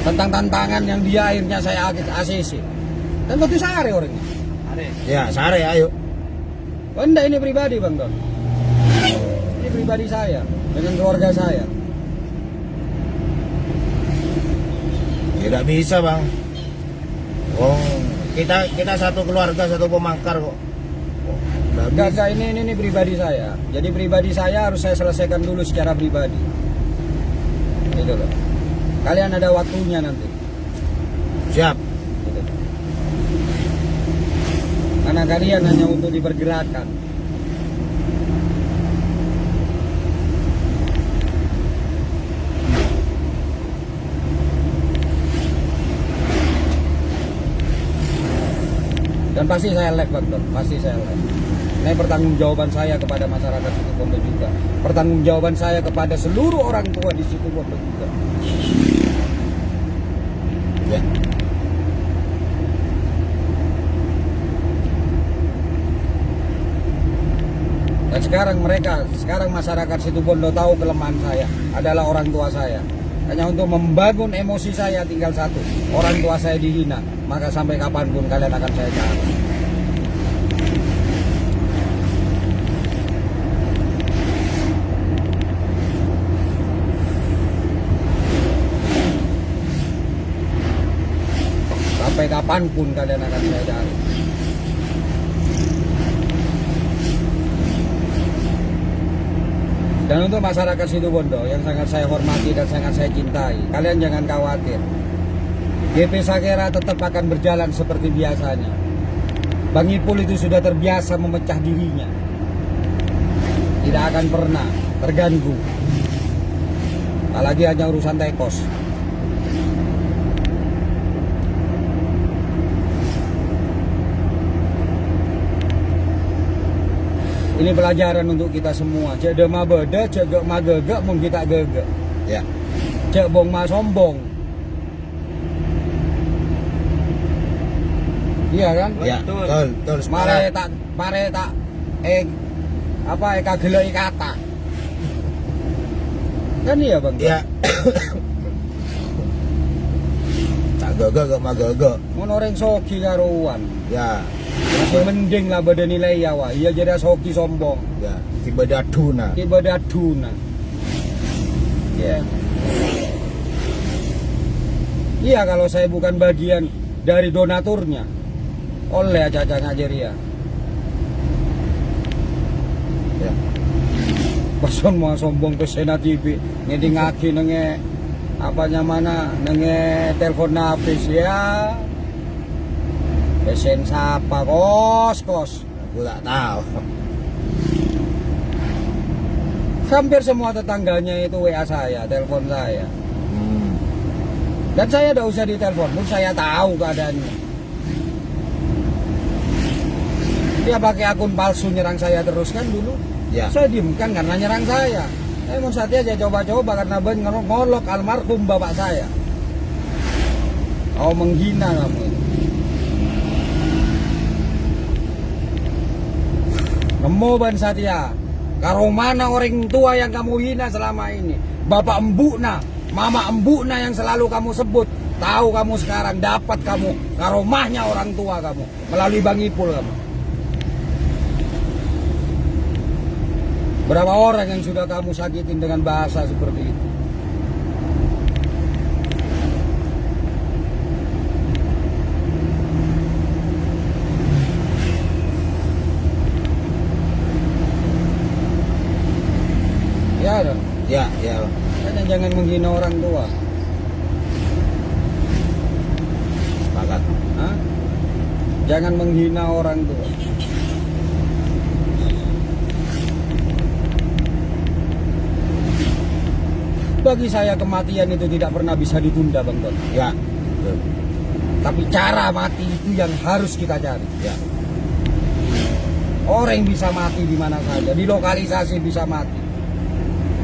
Tentang tantangan yang dia akhirnya saya ACC. Dan betul sehari orangnya. Ya, sare ayo. Oh, enggak, ini pribadi Bang Don. Ini pribadi saya dengan keluarga saya. Tidak bisa, Bang. Oh, kita satu keluarga, satu pemangkar kok. Enggak, ini pribadi saya. Jadi pribadi saya harus saya selesaikan dulu secara pribadi. Gitu loh. Kalian ada waktunya nanti. Siap. Gitu. Karena kalian hanya untuk dipergerakan. Dan pasti saya live Bang Don, pasti saya live. Ini pertanggungjawaban saya kepada masyarakat Situbondo juga. Pertanggungjawaban saya kepada seluruh orang tua di Situbondo juga. Ya. Dan sekarang masyarakat Situbondo tahu kelemahan saya adalah orang tua saya. Hanya untuk membangun emosi saya tinggal satu, orang tua saya dihina, maka sampai kapanpun kalian akan saya cari. Sampai kapanpun kalian akan saya cari. Dan untuk masyarakat Situbondo yang sangat saya hormati dan sangat saya cintai, kalian jangan khawatir. GP Sakera tetap akan berjalan seperti biasanya. Bang Ipul itu sudah terbiasa memecah dirinya. Tidak akan pernah terganggu. Apalagi hanya urusan Tekos. Ini pelajaran untuk kita semua. Cek dema beda, cek gak magegek, mun kita gegek. Ya. Cek bong ma sombong. Iya kan? Ya, betul. Mare tak kagelek kata. Kan iya Bang. Ya. Tak gagak mah gagak. Mun orang soki karuan. Ya. Masih mending lah beda nilai ya wah. Iya jadi soki sombong. Ya, tiba daduna. Tiba daduna. Ya. Iya kalau saya bukan bagian dari donaturnya. Oleh aja ngajaria. Ya. Pason mau sombong ke Sena TV. Ngedi ngaki nenge apanya mana nenge telepon nafis ya. Pesen siapa kos? Aku tak tahu. Hampir semua tetangganya itu WA saya, telepon saya. Dan saya tidak usah ditelepon pun saya tahu keadaannya. Dia pakai akun palsu nyerang saya terus kan dulu. Ya. Saya diemkan karena nyerang saya. Saya mau saatnya aja coba-coba karena ngolok almarhum bapak saya. Kau menghina kamu ini. Nemu Ban Satya. Karo mana orang tua yang kamu hina selama ini? Bapak embukna, mama embukna yang selalu kamu sebut. Tahu kamu sekarang dapat kamu karomahnya orang tua kamu melalui Bang Ipul kamu. Berapa orang yang sudah kamu sakitin dengan bahasa seperti itu? Ya dong. Ya, ya. Makanya jangan menghina orang tua. Sepakat. Hah? Jangan menghina orang tua. Bagi saya kematian itu tidak pernah bisa ditunda, Bang Ton. Ya. Betul. Tapi cara mati itu yang harus kita cari. Ya. Orang bisa mati di mana saja, di lokalisasi bisa mati.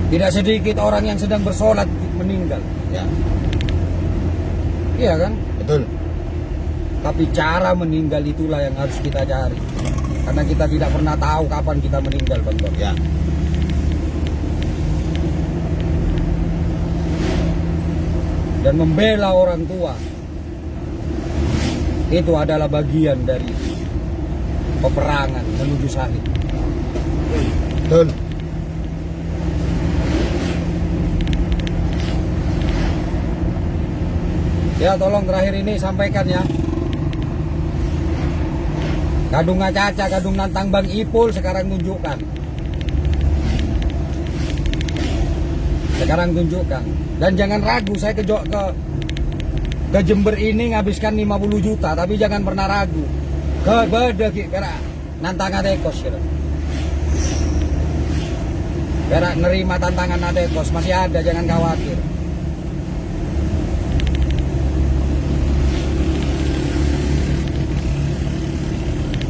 Tidak sedikit orang yang sedang bersolat meninggal. Ya. Iya kan? Betul. Tapi cara meninggal itulah yang harus kita cari. Karena kita tidak pernah tahu kapan kita meninggal, Bang Ton. Ya. Dan membela orang tua itu adalah bagian dari peperangan menuju syahid. Betul. Ya tolong terakhir ini sampaikan ya. Kadung Caca, kadung nantang Bang Ipul sekarang tunjukkan. Sekarang tunjukkan. Dan jangan ragu, saya ke Jember ini ngabiskan 50 juta, tapi jangan pernah ragu. Ke beda kira nantang atekos kira. Kira nerima tantangan atekos masih ada, jangan khawatir.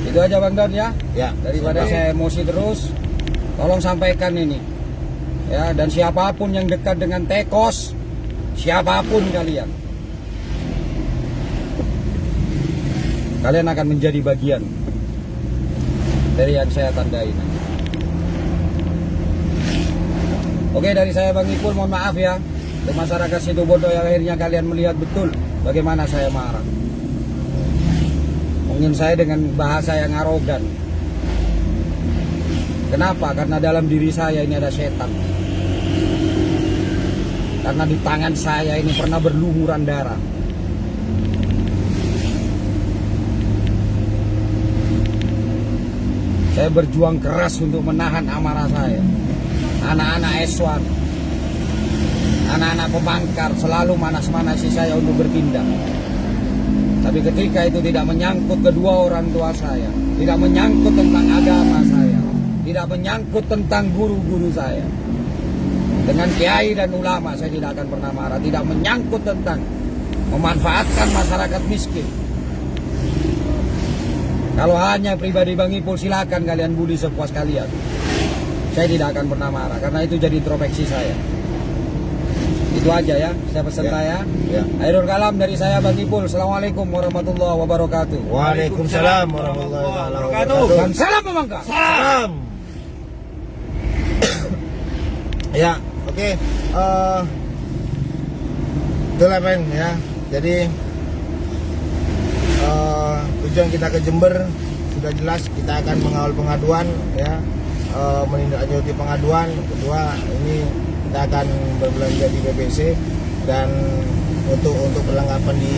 Itu aja Bang Don ya. Ya. Daripada saya emosi terus, tolong sampaikan ini. Ya, dan siapapun yang dekat dengan Tekos, siapapun kalian akan menjadi bagian dari yang saya tandai nanti. Oke, dari saya Bang Ipul, mohon maaf ya untuk masyarakat Situbondo yang akhirnya kalian melihat betul bagaimana saya marah. Mungkin saya dengan bahasa yang arogan. Kenapa? Karena dalam diri saya ini ada setan. Karena di tangan saya ini pernah berlumuran darah. Saya berjuang keras untuk menahan amarah saya. Anak-anak S1, anak-anak pembangkar selalu manas-manasi saya untuk bertindak. Tapi ketika itu tidak menyangkut kedua orang tua saya, tidak menyangkut tentang agama saya, tidak menyangkut tentang guru-guru saya, dengan kiai dan ulama saya tidak akan pernah marah. Tidak menyangkut tentang memanfaatkan masyarakat miskin. Kalau hanya pribadi Bang Ipul, silakan kalian bully sepuas kalian. Saya tidak akan pernah marah karena itu jadi introspeksi saya. Itu aja ya, saya pesan saya. Ya. Akhirul kalam dari saya Bang Ipul. Assalamualaikum warahmatullahi wabarakatuh. Waalaikumsalam warahmatullahi wabarakatuh. Dan salam Pemangka. Salam. Ya, oke. Itulah men ya. Jadi tujuan kita ke Jember sudah jelas, kita akan mengawal pengaduan ya, menindaklanjuti pengaduan. Kedua, ini kita akan berbelanja di BBC dan untuk perlengkapan di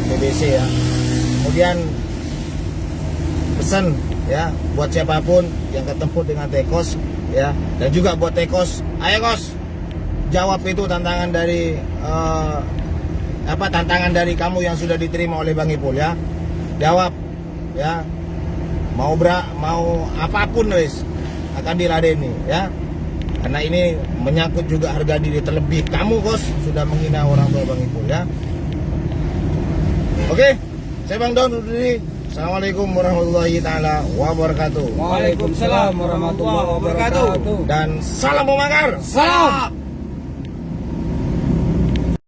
BBC ya. Kemudian pesan ya buat siapapun yang ketemu dengan Tekos ya, dan juga buat Tekos, ayo Kos, jawab itu tantangan dari tantangan dari kamu yang sudah diterima oleh Bang Ipul ya. Jawab ya. Mau apapun wis akan diladeni ya. Karena ini menyangkut juga harga diri, terlebih kamu bos sudah menghina orang tua Bang Ipul ya. Oke, saya Bang Don undur diri. Assalamualaikum warahmatullahi taala wabarakatuh. Waalaikumsalam warahmatullahi wabarakatuh. Dan salam pemakar. Salam.